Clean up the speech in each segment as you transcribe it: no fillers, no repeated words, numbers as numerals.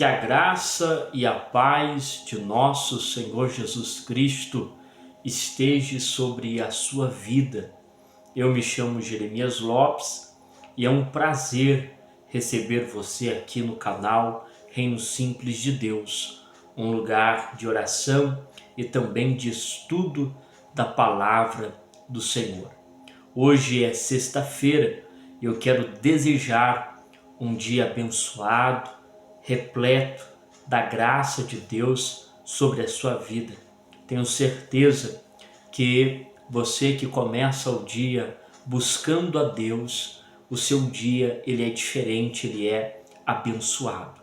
Que a graça e a paz de nosso Senhor Jesus Cristo esteja sobre a sua vida. Eu me chamo Jeremias Lopes e é um prazer receber você aqui no canal Reino Simples de Deus, um lugar de oração e também de estudo da Palavra do Senhor. Hoje é sexta-feira e eu quero desejar um dia abençoado, repleto da graça de Deus sobre a sua vida. Tenho certeza que você que começa o dia buscando a Deus, o seu dia ele é diferente, ele é abençoado.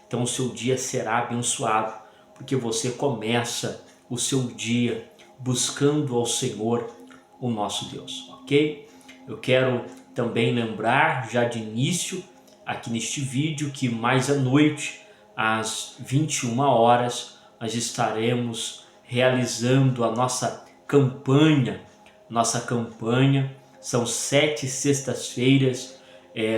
Então o seu dia será abençoado porque você começa o seu dia buscando ao Senhor, o nosso Deus, ok? Eu quero também lembrar já de início aqui neste vídeo que mais à noite, às 21 horas, nós estaremos realizando a nossa campanha. Nossa campanha são 7 sextas-feiras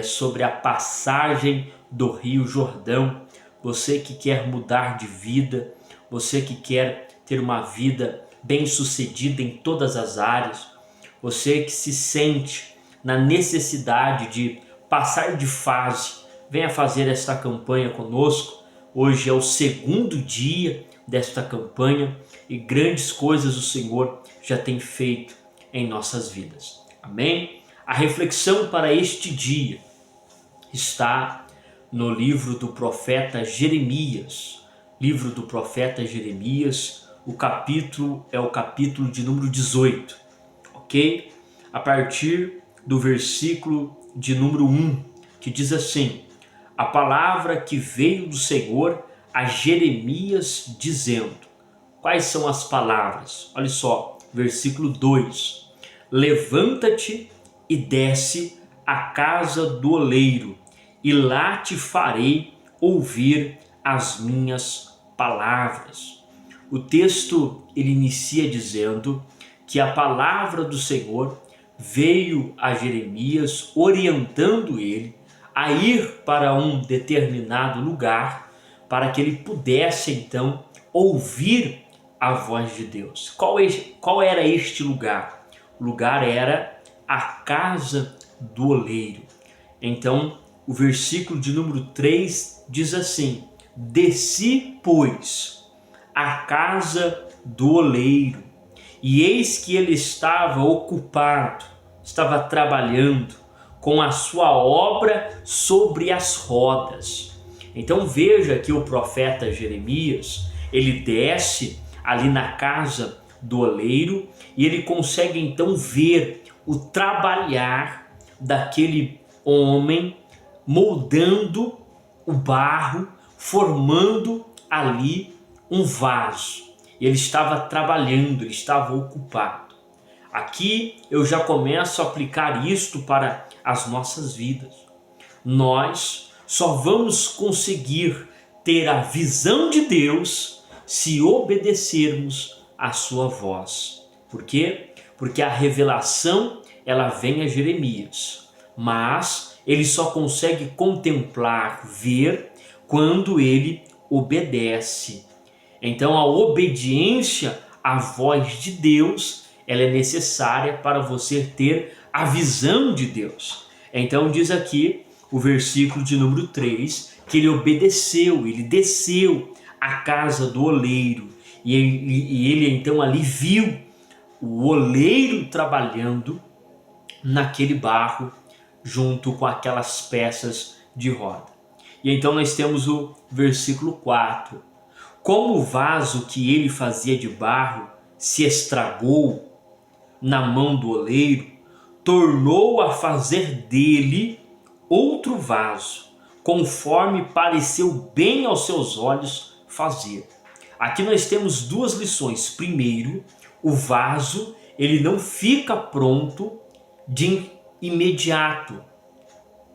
sobre a passagem do Rio Jordão. Você que quer mudar de vida, você que quer ter uma vida bem-sucedida em todas as áreas, você que se sente na necessidade de passar de fase, venha fazer esta campanha conosco. Hoje é o segundo dia desta campanha e grandes coisas o Senhor já tem feito em nossas vidas. Amém? A reflexão para este dia está no livro do profeta Jeremias. Livro do profeta Jeremias, o capítulo é o capítulo de número 18, ok? A partir do versículo de número 1, que diz assim: a palavra que veio do Senhor a Jeremias dizendo. Quais são as palavras? Olha só, versículo 2: levanta-te e desce à casa do oleiro, e lá te farei ouvir as minhas palavras. O texto ele inicia dizendo que a palavra do Senhor veio a Jeremias orientando ele a ir para um determinado lugar para que ele pudesse então ouvir a voz de Deus. Qual era este lugar? O lugar era a casa do oleiro. Então o versículo de número 3 diz assim: desci, pois, à casa do oleiro, e eis que ele estava ocupado, estava trabalhando com a sua obra sobre as rodas. Então veja que o profeta Jeremias, ele desce ali na casa do oleiro e ele consegue então ver o trabalhar daquele homem moldando o barro, formando ali um vaso. Ele estava trabalhando, ele estava ocupado. Aqui eu já começo a aplicar isto para as nossas vidas. Nós só vamos conseguir ter a visão de Deus se obedecermos à sua voz. Por quê? Porque a revelação ela vem a Jeremias, mas ele só consegue contemplar, ver, quando ele obedece. Então a obediência à voz de Deus, ela é necessária para você ter a visão de Deus. Então diz aqui o versículo de número 3, que ele obedeceu, ele desceu à casa do oleiro, e ele então ali viu o oleiro trabalhando naquele barro junto com aquelas peças de roda. E então nós temos o versículo 4. Como o vaso que ele fazia de barro se estragou na mão do oleiro, tornou a fazer dele outro vaso, conforme pareceu bem aos seus olhos fazer. Aqui nós temos duas lições. Primeiro, o vaso ele não fica pronto de imediato,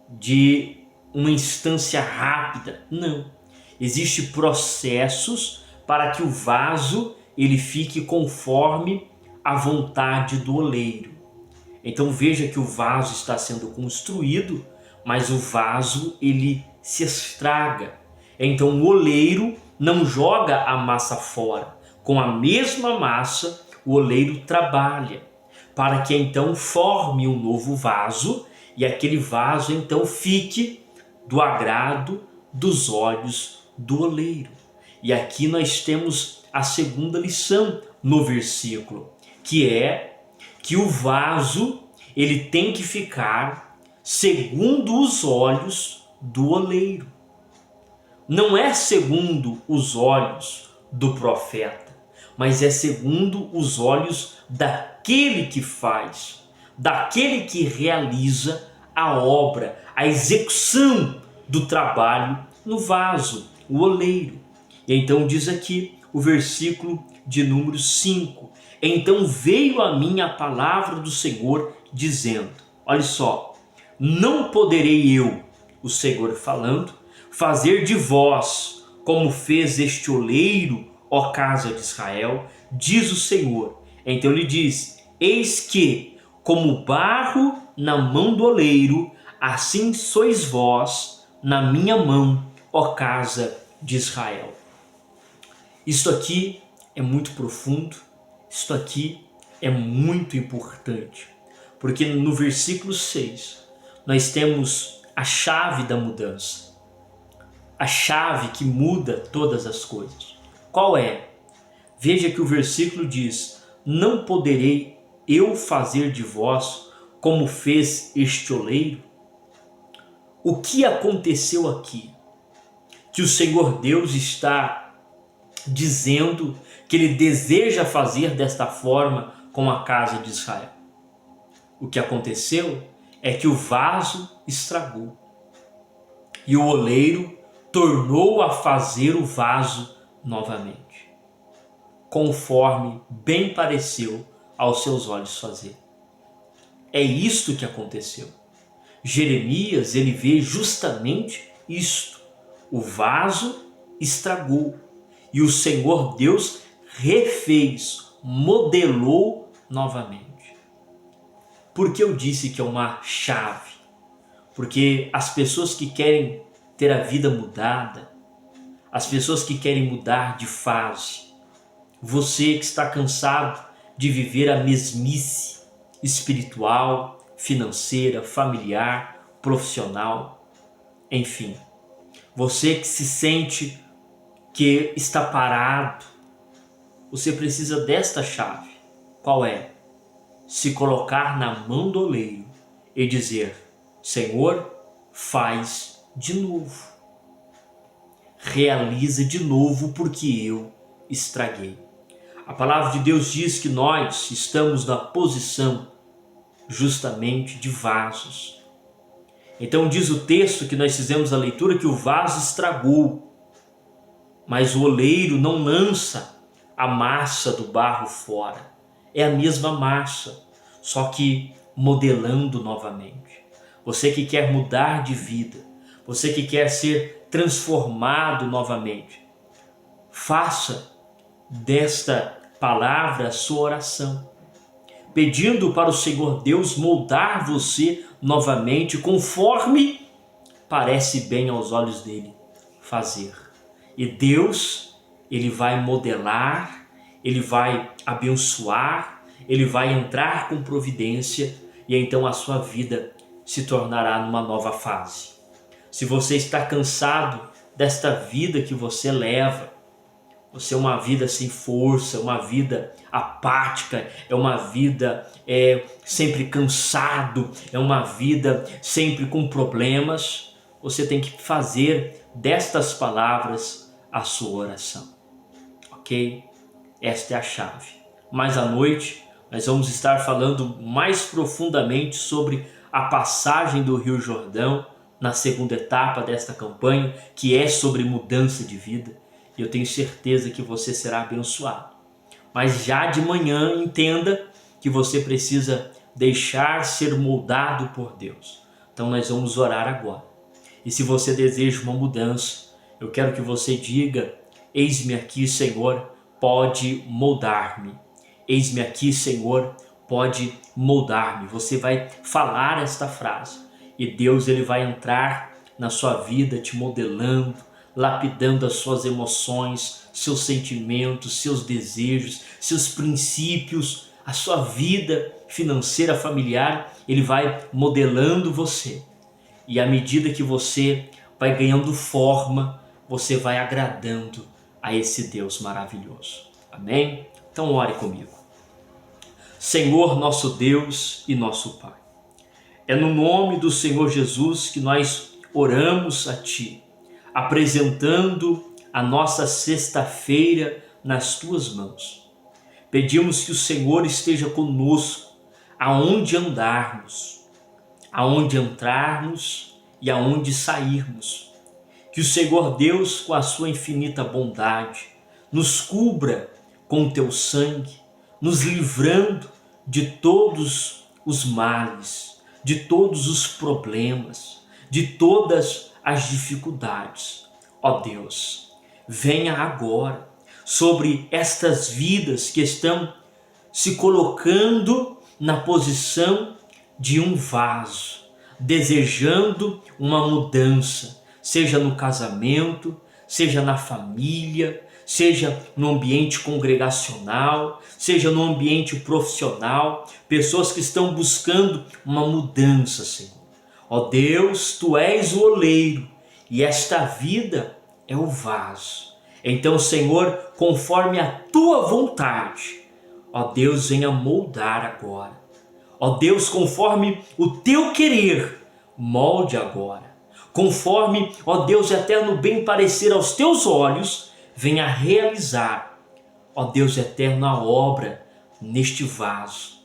de uma instância rápida. Não. Existem processos para que o vaso ele fique conforme a vontade do oleiro. Então veja que o vaso está sendo construído, mas o vaso ele se estraga. Então o oleiro não joga a massa fora. Com a mesma massa, o oleiro trabalha para que então forme um novo vaso e aquele vaso então fique do agrado dos olhos do oleiro. E aqui nós temos a segunda lição no versículo, que é que o vaso ele tem que ficar segundo os olhos do oleiro. Não é segundo os olhos do profeta, mas é segundo os olhos daquele que faz, daquele que realiza a obra, a execução do trabalho no vaso, o oleiro. E então diz aqui o versículo de número 5. Então veio a mim a palavra do Senhor dizendo, olha só, não poderei eu, o Senhor falando, fazer de vós como fez este oleiro, ó casa de Israel, diz o Senhor. Então ele diz, eis que, como barro na mão do oleiro, assim sois vós na minha mão, ó casa de Israel. Isto aqui é muito profundo, isto aqui é muito importante, porque no versículo 6 nós temos a chave da mudança, a chave que muda todas as coisas. Qual é? Veja que o versículo diz, não poderei eu fazer de vós como fez este oleiro? O que aconteceu aqui? Que o Senhor Deus está dizendo que ele deseja fazer desta forma com a casa de Israel. O que aconteceu é que o vaso estragou e o oleiro tornou a fazer o vaso novamente, conforme bem pareceu aos seus olhos fazer. É isto que aconteceu. Jeremias, ele vê justamente isto. O vaso estragou e o Senhor Deus refez, modelou novamente. Por que eu disse que é uma chave? Porque as pessoas que querem ter a vida mudada, as pessoas que querem mudar de fase, você que está cansado de viver a mesmice espiritual, financeira, familiar, profissional, enfim, você que se sente que está parado, você precisa desta chave. Qual é? Se colocar na mão do oleiro e dizer, Senhor, faz de novo. Realiza de novo porque eu estraguei. A palavra de Deus diz que nós estamos na posição justamente de vasos. Então diz o texto que nós fizemos a leitura que o vaso estragou, mas o oleiro não lança a massa do barro fora. É a mesma massa, só que modelando novamente. Você que quer mudar de vida, você que quer ser transformado novamente, faça desta palavra a sua oração, pedindo para o Senhor Deus moldar você novamente conforme parece bem aos olhos dele fazer. E Deus, ele vai modelar, ele vai abençoar, ele vai entrar com providência e então a sua vida se tornará numa nova fase. Se você está cansado desta vida que você leva, você é uma vida sem força, uma vida apática, é uma vida sempre cansado, é uma vida sempre com problemas, você tem que fazer destas palavras a sua oração, ok? Esta é a chave. Mais à noite nós vamos estar falando mais profundamente sobre a passagem do Rio Jordão na segunda etapa desta campanha, que é sobre mudança de vida. E eu tenho certeza que você será abençoado. Mas já de manhã entenda que você precisa deixar ser moldado por Deus. Então nós vamos orar agora. E se você deseja uma mudança, eu quero que você diga, eis-me aqui, Senhor, pode moldar-me. Eis-me aqui, Senhor, pode moldar-me. Você vai falar esta frase e Deus ele vai entrar na sua vida te modelando, lapidando as suas emoções, seus sentimentos, seus desejos, seus princípios, a sua vida financeira, familiar. Ele vai modelando você. E à medida que você vai ganhando forma, você vai agradando a esse Deus maravilhoso. Amém? Então ore comigo. Senhor, nosso Deus e nosso Pai, é no nome do Senhor Jesus que nós oramos a Ti, apresentando a nossa sexta-feira nas Tuas mãos. Pedimos que o Senhor esteja conosco, aonde andarmos, aonde entrarmos e aonde sairmos. Que o Senhor Deus, com a sua infinita bondade, nos cubra com o Teu sangue, nos livrando de todos os males, de todos os problemas, de todas as dificuldades. Ó Deus, venha agora sobre estas vidas que estão se colocando na posição de um vaso, desejando uma mudança, seja no casamento, seja na família, seja no ambiente congregacional, seja no ambiente profissional, pessoas que estão buscando uma mudança, Senhor. Ó Deus, Tu és o oleiro e esta vida é o vaso. Então, Senhor, conforme a Tua vontade, ó Deus, venha moldar agora. Ó Deus, conforme o Teu querer, molde agora. Conforme, ó Deus eterno, bem parecer aos Teus olhos, venha realizar, ó Deus eterno, a obra neste vaso,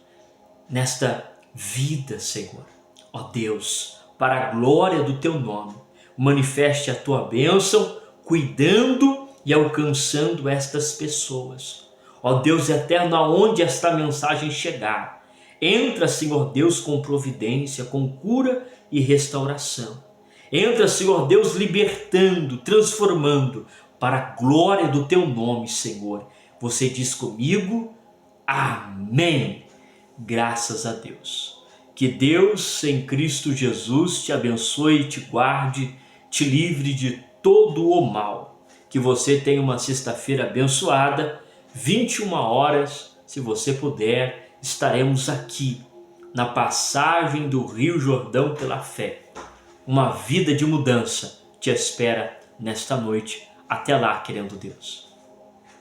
nesta vida, Senhor. Ó Deus, para a glória do Teu nome, manifeste a Tua bênção, cuidando e alcançando estas pessoas. Ó Deus eterno, aonde esta mensagem chegar, entra, Senhor Deus, com providência, com cura e restauração. Entra, Senhor Deus, libertando, transformando, para a glória do Teu nome, Senhor. Você diz comigo, amém. Graças a Deus. Que Deus em Cristo Jesus te abençoe, te guarde, te livre de todo o mal. Que você tenha uma sexta-feira abençoada, 21 horas, se você puder, estaremos aqui na passagem do Rio Jordão pela fé. Uma vida de mudança te espera nesta noite. Até lá, querendo Deus.